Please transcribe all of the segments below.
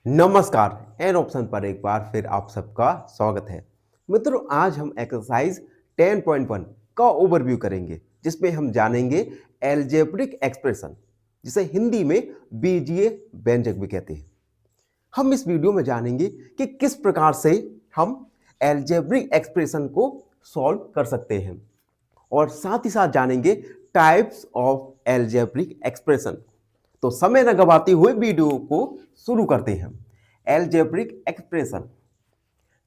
नमस्कार। An option पर एक बार फिर आप सबका स्वागत है। मित्रों, आज हम एक्सरसाइज 10.1 का ओवरव्यू करेंगे, जिसमें हम जानेंगे एल्जेब्रिक एक्सप्रेशन, जिसे हिंदी में बीजीय व्यंजक भी कहते हैं। हम इस वीडियो में जानेंगे कि किस प्रकार से हम एल्जेब्रिक एक्सप्रेशन को सॉल्व कर सकते हैं, और साथ ही साथ जानेंगे टाइप्स ऑफ एल्जेब्रिक एक्सप्रेशन। तो समय न गवाते हुए वीडियो को शुरू करते हैं। एल्जेब्रिक एक्सप्रेशन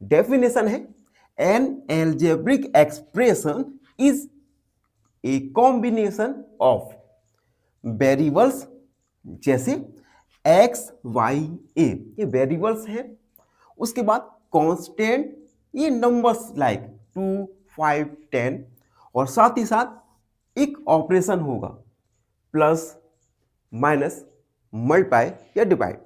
डेफिनेशन है, an algebraic expression is a combination of variables, जैसे एक्स वाई ए, ये वेरिएबल्स हैं। उसके बाद कांस्टेंट, ये नंबर्स लाइक 2 5 10, और साथ ही साथ एक ऑपरेशन होगा प्लस माइनस मल्टीप्लाई या डिवाइड।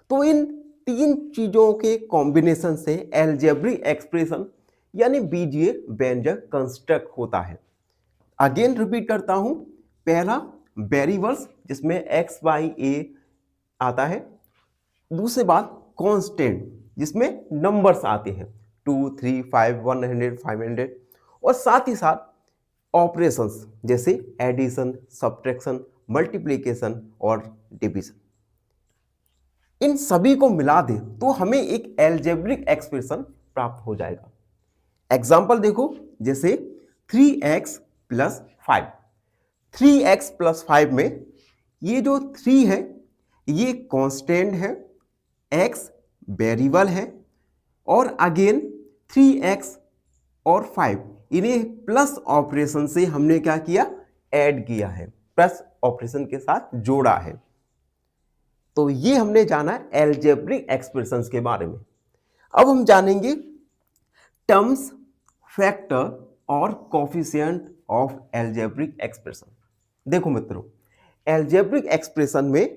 तो इन तीन चीजों के कॉम्बिनेशन से एल्जेब्रिक एक्सप्रेशन यानी बीजीय व्यंजक कंस्ट्रक्ट होता है। अगेन रिपीट करता हूं, पहला वेरिएबल्स जिसमें एक्स वाई ए आता है, दूसरी बात कांस्टेंट जिसमें नंबर्स आते हैं 2 3 5 100 500, और साथ ही साथ ऑपरेशंस जैसे एडिशन, सब्ट्रैक्शन, मल्टीप्लिकेशन और डिवीजन। इन सभी को मिला दें तो हमें एक एल्जेब्रिक एक्सप्रेशन प्राप्त हो जाएगा। एग्जाम्पल देखो, जैसे 3x प्लस 5। 3x प्लस 5 में ये जो 3 है ये कांस्टेंट है, x वेरिएबल है, और अगेन 3x और 5 इन्हें प्लस ऑपरेशन से हमने क्या किया, ऐड किया है, प्लस ऑपरेशन के साथ जोड़ा है। तो ये हमने जाना एल्जेब्रिक एक्सप्रेशंस के बारे में। अब हम जानेंगे टर्म्स, फैक्टर और कोफिशिएंट ऑफ एल्जेब्रिक एक्सप्रेशन। देखो मित्रों, एल्जेब्रिक एक्सप्रेशन में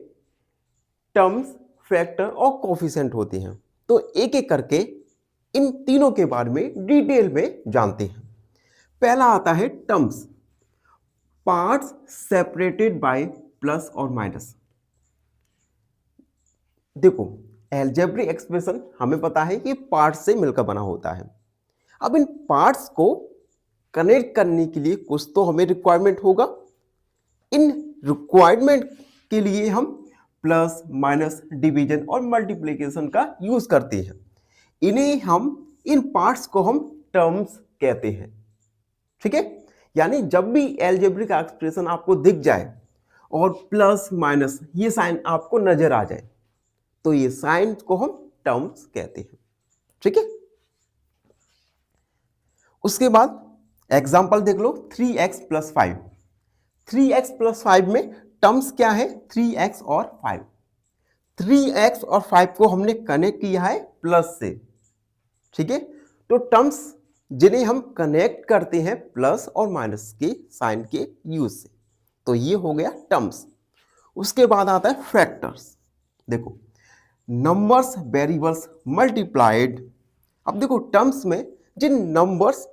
टर्म्स, फैक्टर और कोफिशिएंट होते हैं। तो एक एक करके इन तीनों के बारे में डिटेल में जानते हैं। पहला आता है terms, parts separated by plus और माइनस। देखो, एल्जेब्रिक एक्सप्रेशन हमें पता है कि पार्ट्स से मिलकर बना होता है। अब इन पार्ट्स को कनेक्ट करने के लिए कुछ तो हमें रिक्वायरमेंट होगा। इन रिक्वायरमेंट के लिए हम प्लस, माइनस, डिवीजन और मल्टीप्लिकेशन का यूज करते हैं। इन पार्ट्स को हम टर्म्स कहते हैं। ठीक है, यानी जब भी एल्जेब्रिक एक्सप्रेशन आपको दिख जाए और प्लस माइनस ये साइन आपको नजर आ जाए, तो ये साइन को हम टर्म्स कहते हैं। ठीक है, उसके बाद एग्जांपल देख लो, 3x प्लस 5। 3x प्लस 5 में टर्म्स क्या है, 3x और 5। 3x और 5 को हमने कनेक्ट किया है प्लस से। ठीक है, तो टर्म्स जिन्हें हम कनेक्ट करते हैं प्लस और माइनस के साइन के यूज से, तो ये हो गया टर्म्स। उसके बाद आता है फैक्टर्स। देखो, नंबर्स वेरिएबल्स मल्टीप्लाइड। अब देखो, टर्म्स में जिन नंबर्स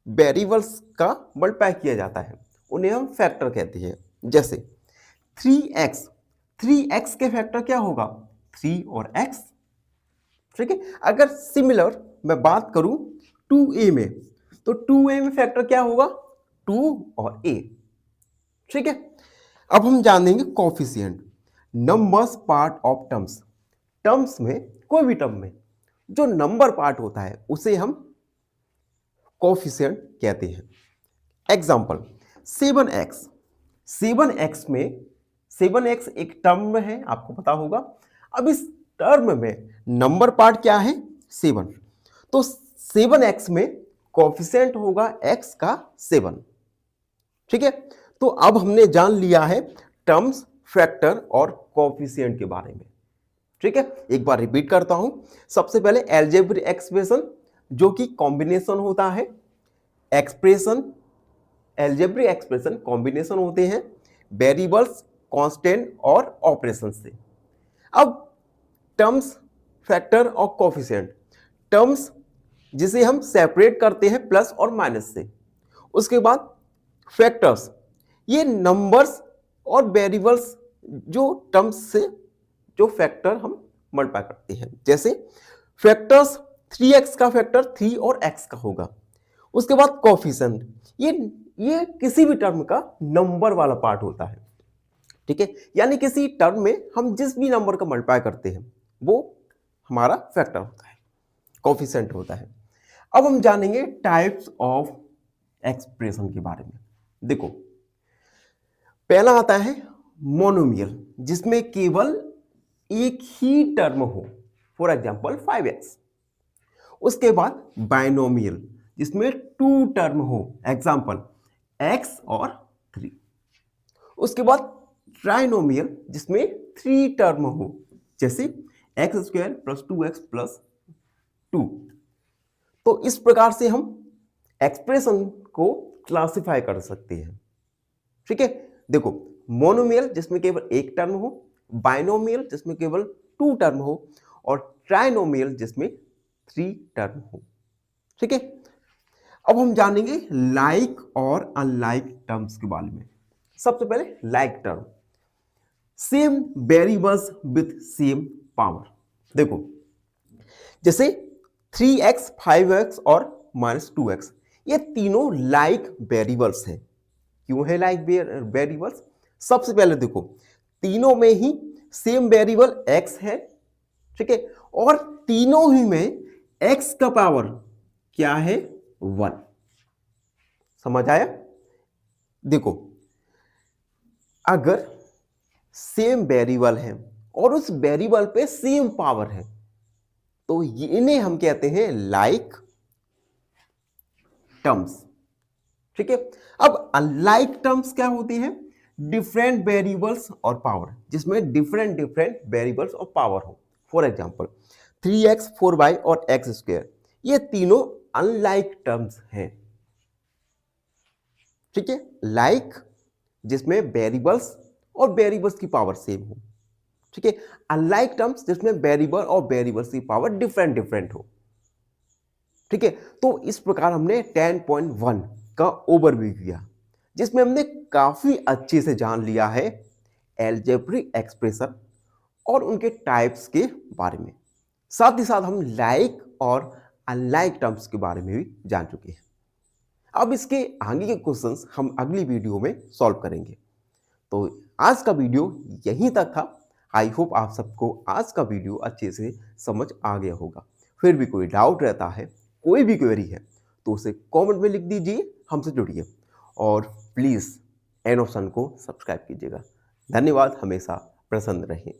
वेरिएबल्स का मल्टीप्लाई किया जाता है उन्हें हम फैक्टर कहते हैं। जैसे 3x, 3x के फैक्टर क्या होगा, 3 और x। ठीक है, अगर सिमिलर मैं बात करूं 2a में, तो 2a में फैक्टर क्या होगा, 2 और a। ठीक है, अब हम जानेंगे coefficient, numbers part of terms. Terms में, कोई भी टर्म में जो नंबर पार्ट होता है उसे हम कोफिशिएंट कहते हैं। Example 7x। 7x में 7x एक टर्म है, आपको पता होगा। अब इस टर्म में नंबर पार्ट क्या है, 7। तो 7x में कोफिशिएंट होगा x का 7। ठीक है, तो अब हमने जान लिया है टर्म्स, फैक्टर और कोफिशिएंट के बारे में। ठीक है, एक बार रिपीट करता हूं। सबसे पहले एल्जेब्रिक एक्सप्रेशन, जो कि कॉम्बिनेशन होता है। एक्सप्रेशन, एल्जेब्रिक एक्सप्रेशन कॉम्बिनेशन होते हैं वेरिएबल्स, कांस्टेंट और ऑपरेशन से। अब टर्म्स, फैक्टर और कोफिशिएंट, टर्म्स जिसे हम सेपरेट करते हैं प्लस और माइनस से। उसके बाद फैक्टर्स, ये नंबर्स और वेरिएबल्स जो टर्म्स से जो फैक्टर हम मल्टीप्लाई करते हैं। जैसे फैक्टर्स 3x का फैक्टर 3 और x का होगा। उसके बाद कोफिशिएंट, ये किसी भी टर्म का नंबर वाला पार्ट होता है, ठीक है। यानी किसी टर्म में हम जिस भी नंबर का मल्टीप्लाई करते हैं वो हमारा फैक्टर होता है, कोफिशिएंट होता है। अब हम जानेंगे टाइप्स ऑफ एक्सप्रेशन के बारे में। देखो, पहला आता है मोनोमियल, जिसमें केवल एक ही टर्म हो, फॉर एग्जांपल 5x। उसके बाद बाइनोमियल, जिसमें 2 टर्म हो, एग्जांपल x और 3। उसके बाद ट्राइनोमियल, जिसमें 3 टर्म हो, जैसे x² + 2x + 2। तो इस प्रकार से हम एक्सप्रेशन को क्लासिफाई कर सकते हैं, ठीक है। देखो, मोनोमियल जिसमें केवल एक टर्म हो, बाइनोमियल जिसमें केवल 2 टर्म हो, और ट्राइनोमियल जिसमें 3 टर्म हो, ठीक है। अब हम जानेंगे लाइक और अनलाइक टर्म्स के बारे में। सबसे पहले like term, same variables with same power. देखो, जैसे 3x, 5x और -2x, ये तीनों लाइक वेरिएबल्स हैं। क्यों है लाइक वेरिएबल्स? सबसे पहले देखो, तीनों में ही सेम वेरिएबल x है, ठीक है, और तीनों ही में x का पावर क्या है? 1। समझ आया? देखो, अगर सेम वेरिएबल है और उस वेरिएबल पे सेम पावर है तो इन्हें हम कहते हैं लाइक टर्म्स, ठीक है। अब अनलाइक टर्म्स क्या होती हैं? डिफरेंट वेरिएबल्स और पावर, जिसमें डिफरेंट वेरिएबल्स और पावर हो। फॉर एग्जांपल 3x, 4y और x², ये तीनों अनलाइक टर्म्स हैं, ठीक है। लाइक जिसमें वेरिएबल्स और वेरिएबल्स की पावर सेम हो, ठीक है। अनलाइक टर्म्स जिसमें वेरिएबल और वेरिएबल्स की पावर डिफरेंट हो, ठीक है। तो इस प्रकार हमने 10.1 का ओवरव्यू किया, जिसमें हमने काफी अच्छे से जान लिया है अलजेब्रिक एक्सप्रेशन और उनके टाइप्स के बारे में। साथ ही साथ हम लाइक और अनलाइक टर्म्स के बारे में भी जान चुके हैं। अब इसके आगे के क्वेश्चंस हम अगली वीडियो में सॉल्व करेंगे। तो आज का वीडियो यहीं तक था। आई होप आप सबको आज का वीडियो अच्छे से समझ आ गया होगा। फिर भी कोई डाउट रहता है, कोई भी क्वेरी है, तो उसे कमेंट में लिख दीजिए, हमसे जुड़िए और प्लीज़ एन ऑप्शन को सब्सक्राइब कीजिएगा। धन्यवाद, हमेशा प्रसन्न रहें।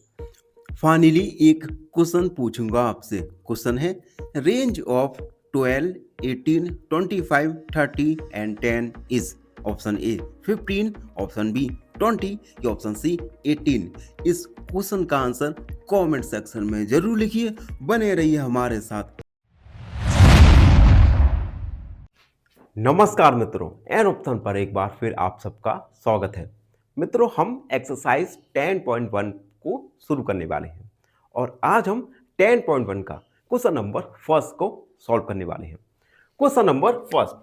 फाइनली एक क्वेश्चन पूछूंगा आपसे। क्वेश्चन है range of 12, 18, 25, 30 and 10 is option A 15, option B 20 या ऑप्शन सी 18। इस क्वेश्चन का आंसर कमेंट सेक्शन में जरूर लिखिए। बने रहिए हमारे साथ। नमस्कार मित्रों, एन ऑप्शन पर एक बार फिर आप सबका स्वागत है। मित्रों, हम एक्सरसाइज 10.1 को शुरू करने वाले हैं और आज हम 10.1 का क्वेश्चन नंबर फर्स्ट को सॉल्व करने वाले हैं। Question number first,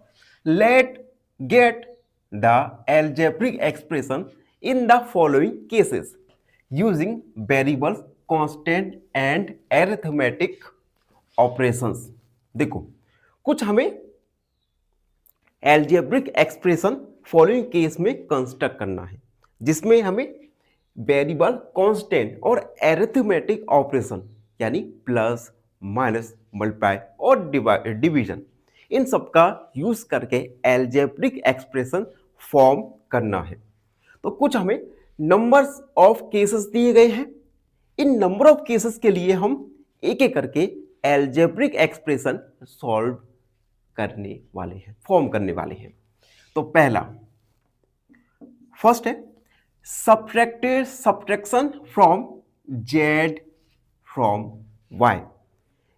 let get the algebraic expression in the following cases using variables, constant and arithmetic operations. देखो, कुछ हमें अलजेब्रिक एक्सप्रेशन फॉलोइंग केस में कंस्ट्रक्ट करना है, जिसमें हमें वेरिएबल, कांस्टेंट और अरिथमेटिक ऑपरेशन यानी प्लस, माइनस, मल्टीप्लाई और डिवीजन, इन सब का यूज करके अलजेब्रिक एक्सप्रेशन फॉर्म करना है। तो कुछ हमें नंबर्स ऑफ केसेस दिए गए हैं। इन नंबर ऑफ केसेस के लिए हम एक एक करके अलजेब्रिक एक्सप्रेशन सॉल्व करने वाले हैं, फॉर्म करने वाले हैं। तो पहला, फर्स्ट है subtraction from Z from Y,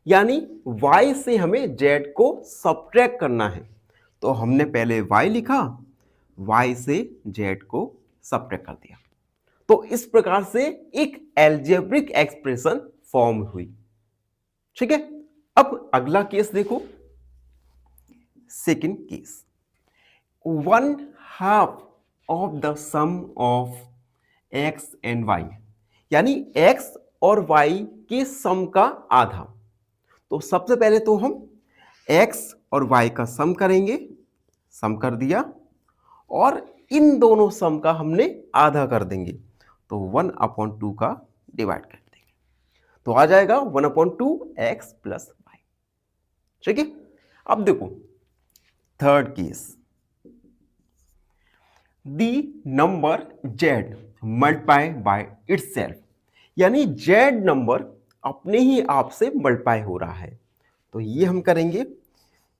यानी y से हमें z को सब्ट्रैक्ट करना है। तो हमने पहले y लिखा, y से z को सब्ट्रैक्ट कर दिया। तो इस प्रकार से एक अलजेब्रिक एक्सप्रेशन फॉर्म हुई, ठीक है। अब अगला केस देखो, second case, 1/2 of the sum of x and y, यानी x और y के सम का आधा। तो सबसे पहले तो हम x और y का सम करेंगे, सम कर दिया, और इन दोनों सम का हमने आधा कर देंगे, तो 1/2 का डिवाइड कर देंगे, तो आ जाएगा 1/2 x प्लस y। ठीक है। अब देखो third case, the number z multiply by itself, यानी z नंबर अपने ही आप से मल्टीप्लाई हो रहा है। तो ये हम करेंगे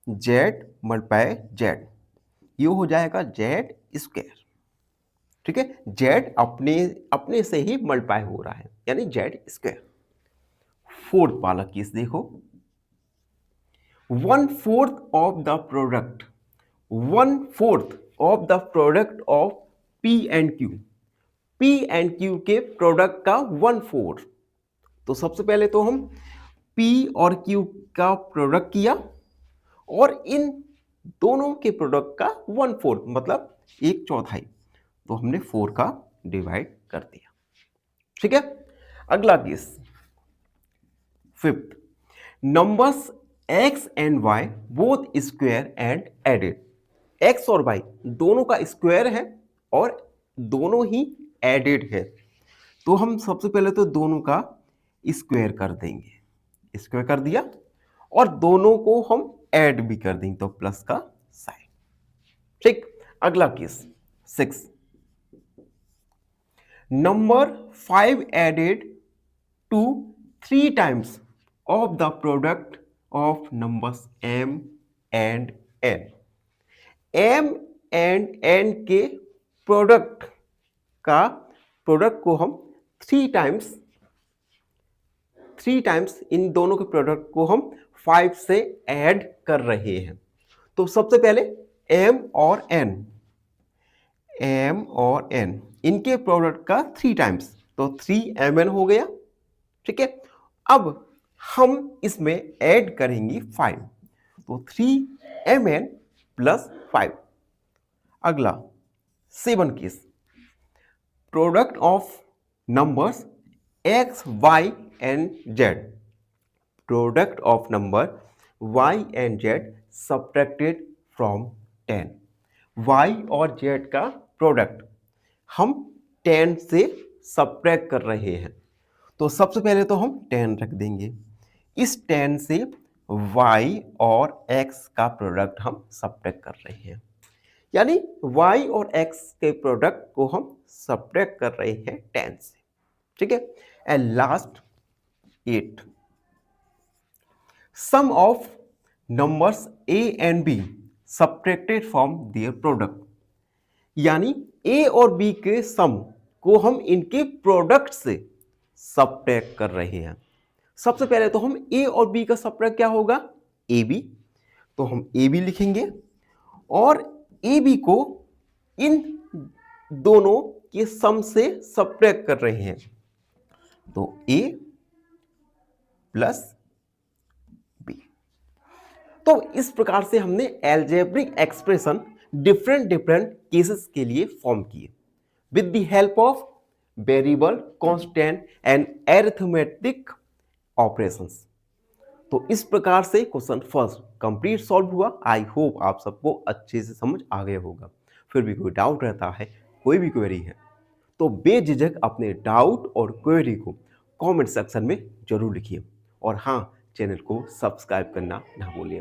z मल्टीप्लाई z, ये हो जाएगा z स्क्वायर। ठीक है, z अपने से ही मल्टीप्लाई हो रहा है, यानी z स्क्वायर। फोर्थ वाला केस देखो, 1/4 of the product, 1/4 of the product of p and q, p and q के प्रोडक्ट का 1/4। तो सबसे पहले तो हम p और q का प्रोडक्ट किया और इन दोनों के प्रोडक्ट का 1/4 मतलब 1/4, तो हमने 4 का डिवाइड कर दिया। ठीक है। अगला case, fifth, numbers x and y both square and added, x और y दोनों का स्क्वायर है और दोनों ही एडेड है। तो हम सबसे पहले तो दोनों का स्क्वायर कर देंगे, स्क्वायर कर दिया, और दोनों को हम ऐड भी कर देंगे, तो प्लस का साइन। ठीक। अगला case 6, number 5 added to 3 times of the product of numbers m and n, m and n के प्रोडक्ट को हम 3 टाइम्स इन दोनों के प्रोडक्ट को हम 5 से ऐड कर रहे हैं। तो सबसे पहले m और n इनके प्रोडक्ट का 3 टाइम्स, तो 3mn हो गया। ठीक है। अब हम इसमें ऐड करेंगे 5, तो 3mn प्लस 5। अगला 7 case, product of numbers x, y and z, product of number y and z subtracted from 10, y और z का प्रोडक्ट हम 10 से सब्ट्रैक्ट कर रहे हैं। तो सबसे पहले तो हम 10 रख देंगे, इस 10 से y और x का प्रोडक्ट हम सब्ट्रैक्ट कर रहे हैं, यानी y और x के प्रोडक्ट को हम सब्ट्रैक्ट कर रहे हैं 10 से। ठीक है। And last 8, sum of numbers a and b subtracted from their product, यानी a और b के सम को हम इनके प्रोडक्ट से सब्ट्रैक्ट कर रहे हैं। सबसे पहले तो हम a और b का सब्ट्रैक्ट क्या होगा, ab, तो हम ab लिखेंगे और ab को इन दोनों के सम से सब्ट्रैक्ट कर रहे हैं, तो a प्लस b। तो इस प्रकार से हमने एल्जेब्रिक एक्सप्रेशन डिफरेंट केसेस के लिए फॉर्म किए with the help of variable, constant and arithmetic operations. तो इस प्रकार से क्वेश्चन फर्स्ट कंप्लीट सॉल्व हुआ। आई होप आप सबको अच्छे से समझ आ गया होगा। फिर भी कोई डाउट रहता है, कोई भी क्वेरी है, तो बेझिझक अपने डाउट और क्वेरी को कमेंट सेक्शन में जरूर लिखिए, और हाँ, चैनल को सब्सक्राइब करना ना भूलिए।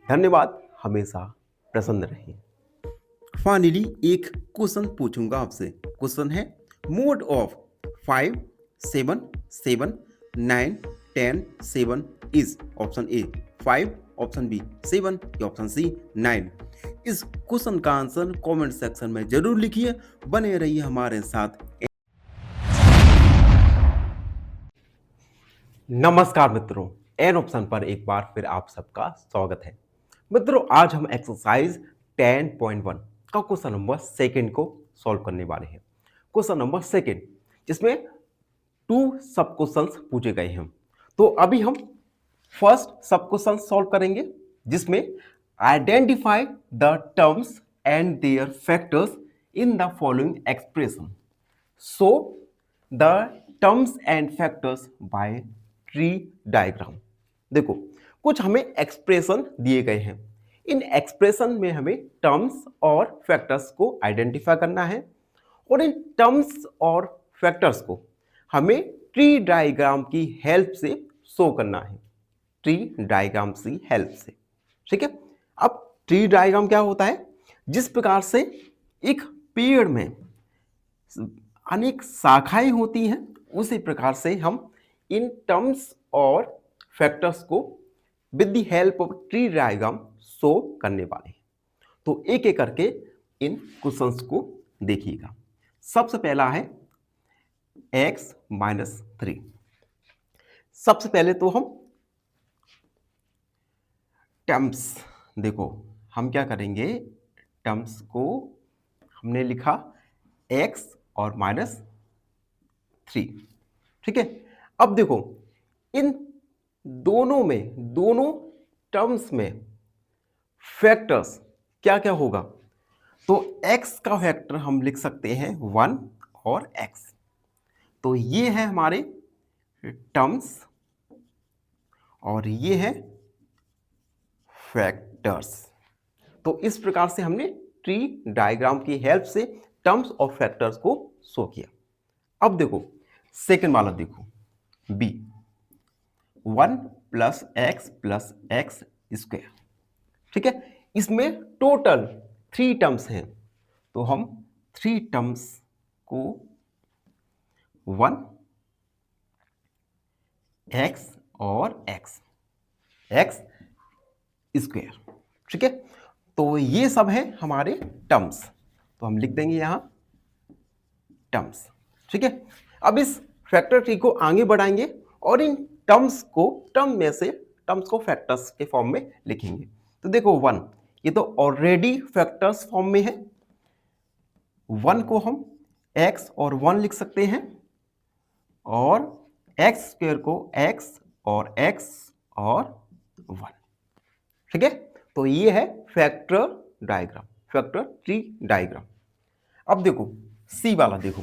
धन्यवाद, हमेशा प्रसन्न रहिए। फाइनली एक क्वेश्चन पूछूंगा आपसे। क्वेश्चन है mode of 5, 7, 7, 9, 10, 7 is option A 5, option B 7 या ऑप्शन सी 9। इस क्वेश्चन का आंसर कमेंट सेक्शन में जरूर लिखिए। बने रहिए हमारे साथ। नमस्कार मित्रों, एन ऑप्शन पर एक बार फिर आप सबका स्वागत है। मित्रों, आज हम एक्सरसाइज 10.1 का क्वेश्चन नंबर 2 को सॉल्व करने वाले हैं। क्वेश्चन नंबर 2 जिसमें 2 सब क्वेश्चंस पूछे गए हैं। तो अभी हम फर्स्ट सब क्वेश्चन सॉल्व करेंगे, जिसमें identify the terms and their factors in the following expression. So the terms and factors by tree diagram. देखो कुछ हमें एक्सप्रेशन दिए गए हैं, इन एक्सप्रेशन में हमें टर्म्स और फैक्टर्स को आइडेंटिफाई करना है और इन टर्म्स और फैक्टर्स को हमें ट्री डायग्राम की हेल्प से शो करना है, ट्री डायग्राम की हेल्प से। ठीक है, अब ट्री डायग्राम क्या होता है? जिस प्रकार से एक पेड़ में अनेक शाखाएं होती हैं, उसी प्रकार से हम इन टर्म्स और फैक्टर्स को with the help of tree diagram show करने वाले हैं। तो एक एक करके इन क्वेश्चंस को देखिएगा। सबसे पहला है x माइनस 3। सबसे पहले तो हम टर्म्स, देखो हम क्या करेंगे, टर्म्स को हमने लिखा x और माइनस 3। ठीक है, अब देखो इन दोनों में, दोनों टर्म्स में फैक्टर्स क्या क्या होगा? तो x का फैक्टर हम लिख सकते हैं 1 और x। तो ये है हमारे टर्म्स और ये है फैक्टर्स। तो इस प्रकार से हमने ट्री डायग्राम की हेल्प से टर्म्स और फैक्टर्स को शो किया। अब देखो सेकंड वाला, देखो b 1 प्लस एक्स स्क्वायर। ठीक है, इसमें टोटल 3 टर्म्स हैं, तो हम 3 टर्म्स को 1 एक्स और एक्स स्क्वायर। ठीक है, तो ये सब है हमारे टर्म्स, तो हम लिख देंगे यहां टर्म्स। ठीक है, अब इस फैक्टर ट्री को आगे बढ़ाएंगे और इन टर्म्स को फैक्टर्स के फॉर्म में लिखेंगे। तो देखो 1, ये तो ऑलरेडी फैक्टर्स फॉर्म में है, 1 को हम x और 1 लिख सकते हैं और x स्क्वायर को x और 1। ठीक है, तो ये है factor diagram, factor tree diagram. अब देखो सी वाला, देखो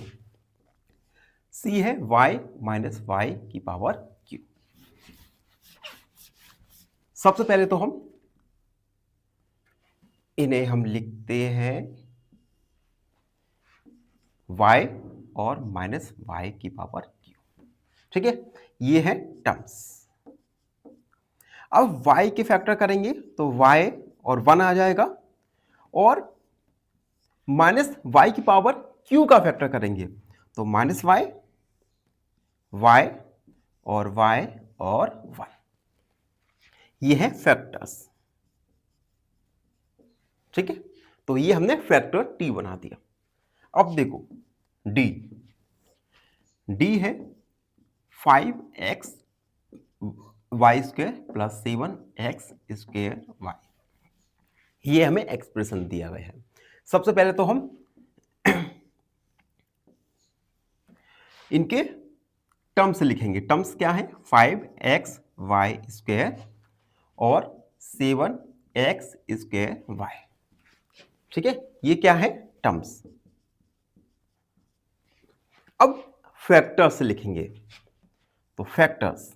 सी है y माइनस वाई की पावर q। सबसे पहले तो इन्हें हम लिखते हैं y और माइनस वाई की पावर q। ठीक है, ये है टर्म्स। अब y के फैक्टर करेंगे तो y और 1 आ जाएगा और माइनस वाई की पावर q का फैक्टर करेंगे तो माइनस वाई और y और 1। ये है फैक्टर्स। ठीक है, तो ये हमने फैक्टर t बना दिया। अब देखो d है 5x Y square plus 7x square Y. ये हमें एक्सप्रेशन दिया गया है। सबसे पहले तो हम इनके टर्म्स लिखेंगे। टर्म्स क्या है? 5x वाई स्क्वायर और 7x स्क्वायर वाई। ठीक है, ये क्या है? टर्म्स। अब फैक्टर्स लिखेंगे तो फैक्टर्स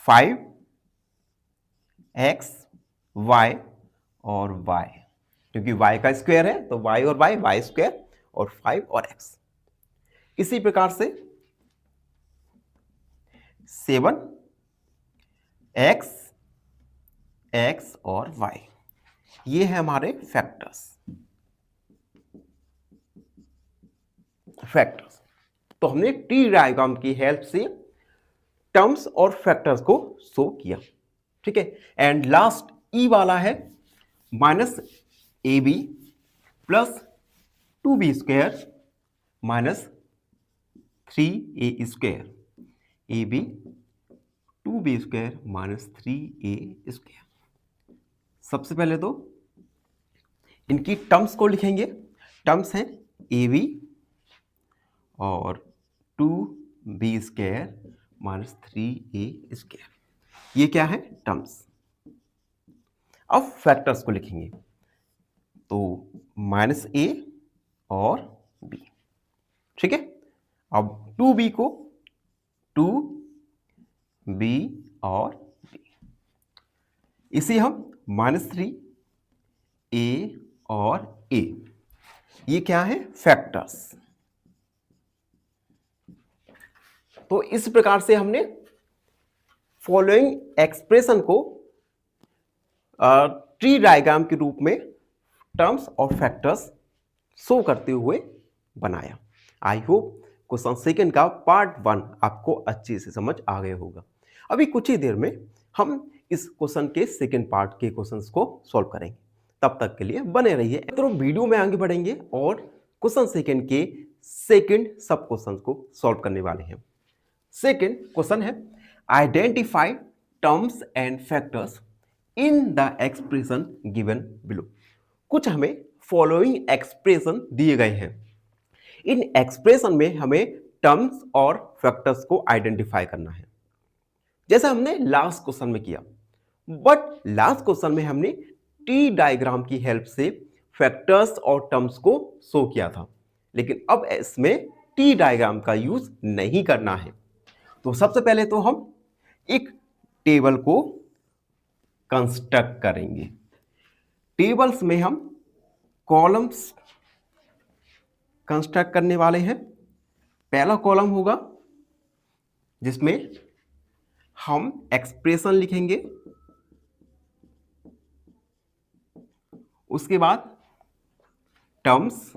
5x y और y, क्योंकि y का स्क्वायर है तो y और y स्क्वायर और 5 और x। इसी प्रकार से 7x और y, ये है हमारे फैक्टर्स। तो हमने ट्री डायग्राम की हेल्प से टर्म्स और फैक्टर्स को शो किया। ठीक है, एंड लास्ट ई वाला है minus A B plus 2b square minus 3a square, A B 2b square minus 3a square. सबसे पहले तो इनकी टर्म्स को लिखेंगे। टर्म्स हैं ए बी और 2b square minus 3a square. ये क्या है? टर्म्स। अब फैक्टर्स को लिखेंगे तो माइनस a और b। ठीक है, अब 2b को 2b और b, इसे हम -3 a और a, ये क्या है फैक्टर्स। तो इस प्रकार से हमने फॉलोइंग एक्सप्रेशन को ट्री डायग्राम के रूप में टर्म्स और फैक्टर्स शो करते हुए बनाया। आई होप क्वेश्चन सेकंड का पार्ट 1 आपको अच्छे से समझ आ गया होगा। अभी कुछ ही देर में हम इस क्वेश्चन के सेकंड पार्ट के क्वेश्चंस को सॉल्व करेंगे। तब तक के लिए बने रहिए। तो वीडियो में आगे बढ़ेंगे और क्वेश्चन सेकंड के सेकंड सब क्वेश्चन को सॉल्व करने वाले हैं। सेकंड क्वेश्चन है identify terms and factors in the expression given below. कुछ हमें फॉलोइंग एक्सप्रेशन दिए गए हैं। इन एक्सप्रेशन में हमें टर्म्स और फैक्टर्स को आइडेंटिफाई करना है, जैसा हमने लास्ट क्वेश्चन में किया। बट लास्ट क्वेश्चन में हमने टी डायग्राम की हेल्प से फैक्टर्स और टर्म्स को शो किया था, लेकिन अब इसमें टी डायग्राम का यूज नहीं करना है। तो सबसे पहले तो हम एक टेबल को कंस्ट्रक्ट करेंगे। टेबल्स में हम कॉलम्स कंस्ट्रक्ट करने वाले हैं। पहला कॉलम होगा जिसमें हम एक्सप्रेशन लिखेंगे, उसके बाद टर्म्स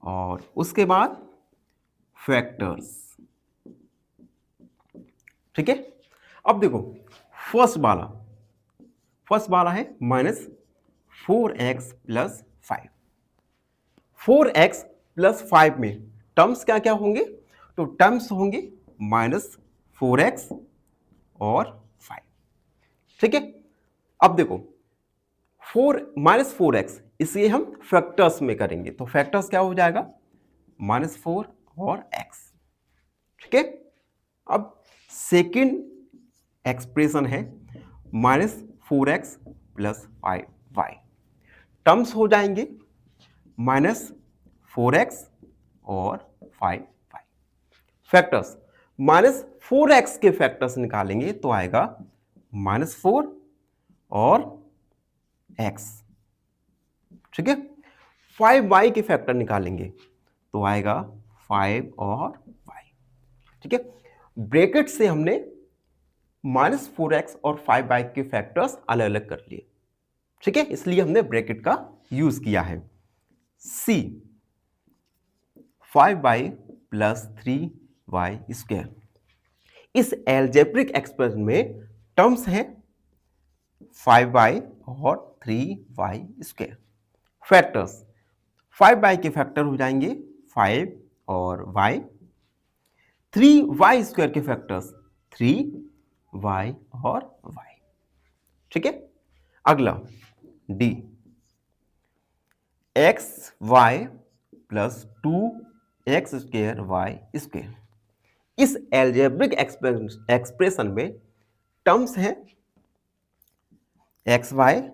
और उसके बाद फैक्टर्स। ठीक है, अब देखो फर्स्ट वाला है -4x + 5। 4x + 5 में टर्म्स क्या क्या होंगे? तो टर्म्स होंगे -4x और 5। ठीक है, अब देखो -4x इसे हम फैक्टर्स में करेंगे, तो फैक्टर्स क्या हो जाएगा? -4 और x। ठीक है, अब सेकंड एक्सप्रेशन है -4x + 5y। टर्म्स हो जाएंगे -4x और 5y। फैक्टर्स -4x के फैक्टर्स निकालेंगे तो आएगा -4 और x। ठीक है, 5y के फैक्टर निकालेंगे तो आएगा 5 और y। ठीक है, ब्रैकेट से हमने -4x और 5y के फैक्टर्स अलग अलग कर लिए। ठीक है, इसलिए हमने ब्रैकेट का यूज किया है। C 5y + 3y²। इस एल्जेब्रिक एक्सप्रेशन में टर्म्स हैं 5y और 3y²। फैक्टर्स 5y के फैक्टर हो जाएंगे 5 और y। 3y² के फैक्टर्स 3y और y। ठीक है, अगला D xy + 2x²y²। इस एल्जेब्रिक एक्सप्रेशन में टर्म्स हैं xy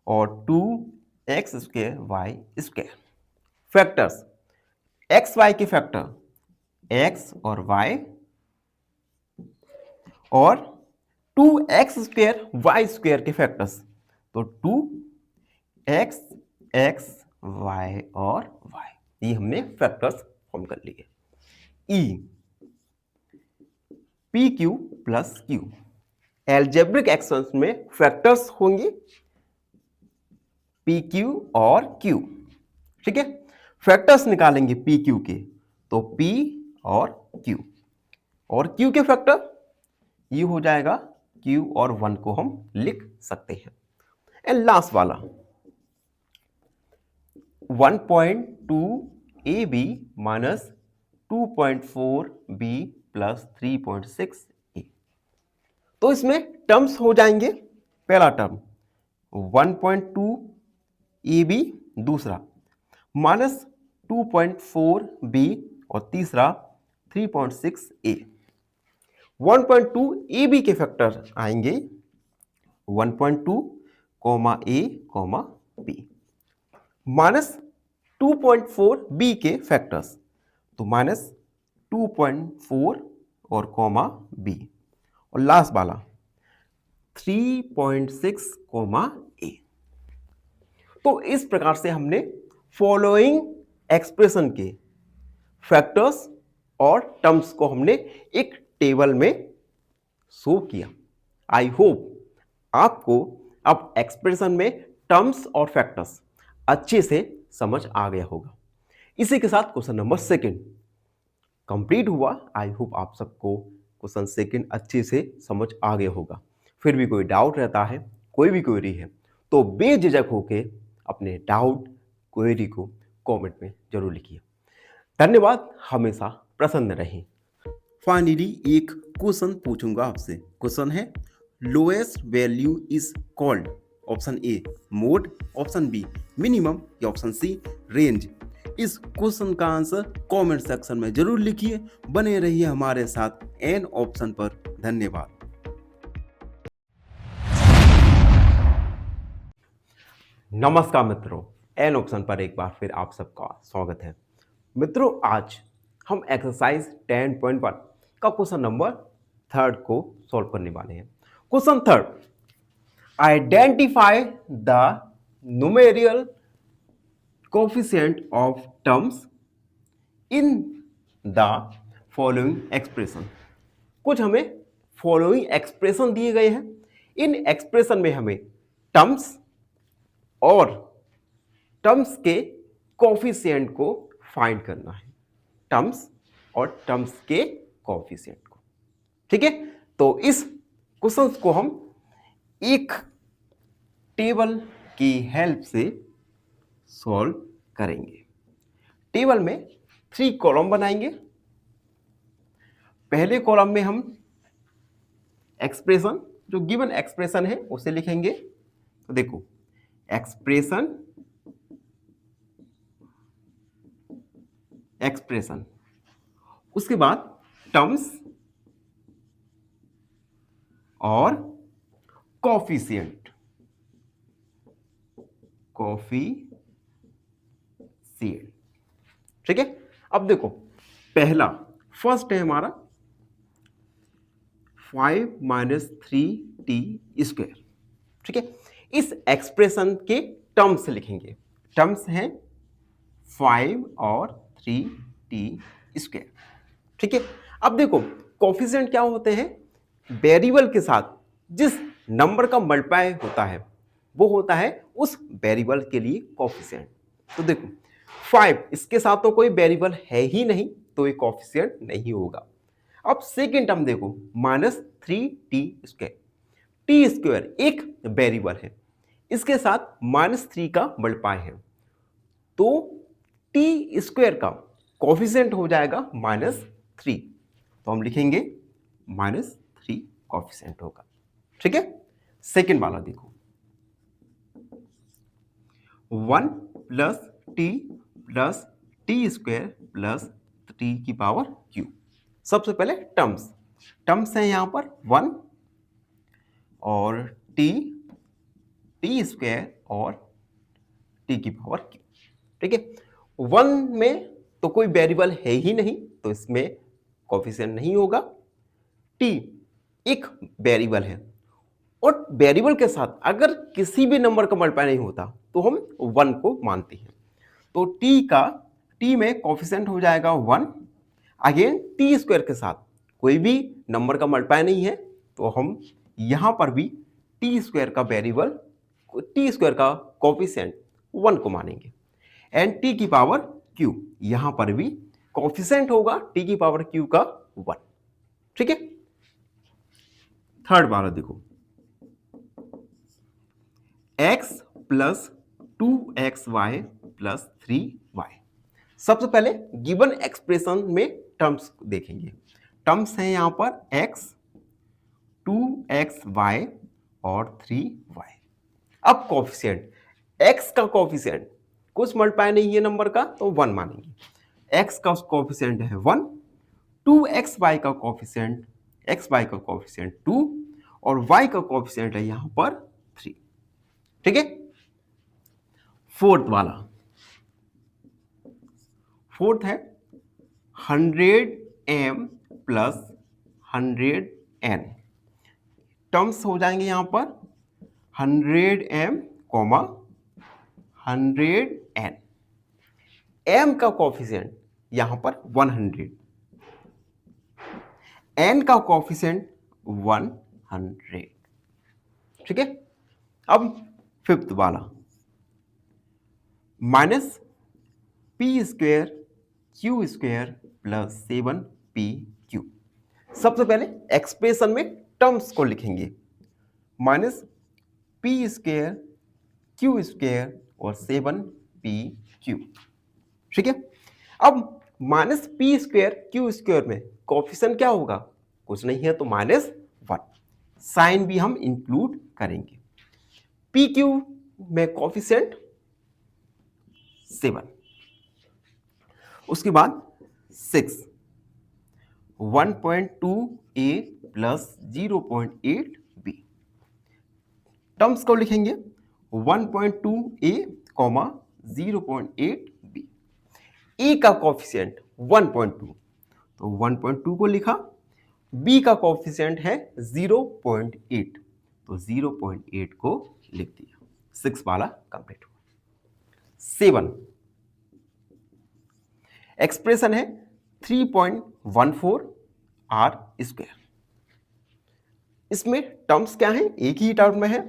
और 2x²y²। फैक्टर्स xy के फैक्टर x और y और 2x²y² के फैक्टर्स, तो 2x x y और y, ये हमने फैक्टर्स फॉर्म कर लिए। E pq + q। Algebraic expression में फैक्टर्स होंगे pq और q। ठीक है, फैक्टर्स निकालेंगे pq के, तो p और q, और q के फैक्टर ये हो जाएगा q और 1 को हम लिख सकते हैं। एंड लास्ट वाला 1.2 ab - 2.4 b + 3.6 a। तो इसमें टर्म्स हो जाएंगे, पहला टर्म 1.2 ab, दूसरा -2.4 b और तीसरा 3.6 a। 1.2 ab के फैक्टर आएंगे 1.2 a, b। -2.4 b के फैक्टर्स तो -2.4 और कॉमा बी, और लास्ट वाला 3.6 कॉमा ए। तो इस प्रकार से हमने फॉलोइंग एक्सप्रेशन के फैक्टर्स और टर्म्स को हमने एक टेबल में शो किया। आई होप आपको अब एक्सप्रेशन में टर्म्स और फैक्टर्स अच्छे से समझ आ गया होगा। इसी के साथ क्वेश्चन नंबर सेकंड कंप्लीट हुआ। आई होप आप सबको क्वेश्चन सेकंड अच्छे से समझ आ गया होगा। फिर भी कोई डाउट रहता है, कोई भी क्वेरी है, तो बेझिझक होके अपने डाउट क्वेरी को कमेंट में जरूर लिखिए। धन्यवाद, हमेशा प्रसन्न रहें। फाइनली एक क्वेश्चन पूछूंगा आपसे। क्वेश्चन है lowest value is called, option A mode, option B minimum या ऑप्शन सी रेंज। इस क्वेश्चन का आंसर कमेंट सेक्शन में जरूर लिखिए। बने रहिए हमारे साथ एन ऑप्शन पर। धन्यवाद। नमस्कार मित्रों, एन ऑप्शन पर एक बार फिर आप सबका स्वागत है। मित्रों, आज हम एक्सरसाइज 10.1 का क्वेश्चन नंबर थर्ड को सॉल्व करने वाले हैं। Question third, identify the numerical coefficient of terms in the following expression. कुछ हमें फॉलोइंग एक्सप्रेशन दिए गए हैं। इन एक्सप्रेशन में हमें टर्म्स और टर्म्स के कोएफिशिएंट को फाइंड करना है। टर्म्स और टर्म्स के कोएफिशिएंट को, ठीक है। तो इस क्वेश्चन को हम एक टेबल की हेल्प से सॉल्व करेंगे। टेबल में 3 कॉलम बनाएंगे। पहले कॉलम में हम एक्सप्रेशन, जो गिवन एक्सप्रेशन है उसे लिखेंगे। तो देखो, एक्सप्रेशन उसके बाद टर्म्स और कोएफिशिएंट। ठीक है। अब देखो, पहला फर्स्ट है हमारा 5 - 3t²। ठीक है। इस एक्सप्रेशन के टर्म्स लिखेंगे। टर्म्स हैं 5 और 3t²। ठीक है। अब देखो, कोएफिशिएंट क्या होते हैं? वेरिएबल के साथ जिस नंबर का मल्टीप्लाई होता है वो होता है उस वेरिएबल के लिए कोएफिशिएंट। तो देखो 5, इसके साथ तो कोई वेरिएबल है ही नहीं, तो ये कोएफिशिएंट नहीं होगा। अब सेकेंड टर्म देखो, -3t²। t² एक वेरिएबल है, इसके साथ -3 का मल्टीप्लाई है, तो t² का कोएफिशिएंट हो जाएगा -3। तो हम लिखेंगे -3 कोएफिशिएंट होगा। ठीक है। सेकेंड वाला देखो, 1 + t + t² + t⁻³ सबसे पहले टर्म्स है यहां पर 1 और t² और t⁻³। ठीक है। 1 में तो कोई वेरिएबल है ही नहीं, तो इसमें कोएफिशिएंट नहीं होगा। t एक वेरिएबल है, और वेरिएबल के साथ अगर किसी भी नंबर का मल्टीप्लाई नहीं होता तो हम 1 को मानते हैं। तो t में कोएफिशिएंट हो जाएगा 1। अगेन t² के साथ कोई भी नंबर का मल्टीप्लाई नहीं है, तो हम यहां पर भी t² का वेरिएबल, t² का कोएफिशिएंट 1 को मानेंगे। एंड t⁻³ यहां पर भी कोएफिशिएंट होगा t⁻³ का 1। ठीक है। थर्ड वाला देखो, x + 2xy + 3y। सबसे पहले गिवन एक्सप्रेशन में टर्म्स देखेंगे। टर्म्स हैं यहां पर x, 2xy और 3y। अब कोएफिशिएंट, x का कोएफिशिएंट कुछ मल्टीप्लाई नहीं है नंबर का, तो 1 मानेंगे। x का कोएफिशिएंट है 1, 2xy का कोएफिशिएंट, xy का कोएफिशिएंट 2 और y का कोएफिशिएंट है यहां पर 3। ठीक है। फोर्थ है 100m प्लस 100n टर्म्स हो जाएंगे यहां पर 100m कॉमा 100n। m का कॉफिशिएंट यहां पर 100, n का कॉफिशिएंट 100। ठीक है, अब फिफ्थ वाला minus P square Q square plus 7pq। सबसे पहले एक्सप्रेशन में टर्म्स को लिखेंगे, minus P square Q square और 7pq। ठीक है, अब minus P square Q square में कोफिशिएंट क्या होगा, कुछ नहीं है तो -1। साइन भी हम इंक्लूड करेंगे। पी क्यू में कोफिशिएंट 7, उसके बाद 6 1.2a प्लस 0.8b टर्म्स को लिखेंगे 1.2a, 0.8b। ए का कोफिशिएंट 1.2 तो 1.2 को लिखा, बी का कोफिशिएंट है 0.8 तो 0.8 को लिख दिया। 6 वाला कंप्लीट हुआ। 7 एक्सप्रेशन है 3.14 आर स्क्वायर। इसमें टर्म्स क्या है, एक ही टर्म में है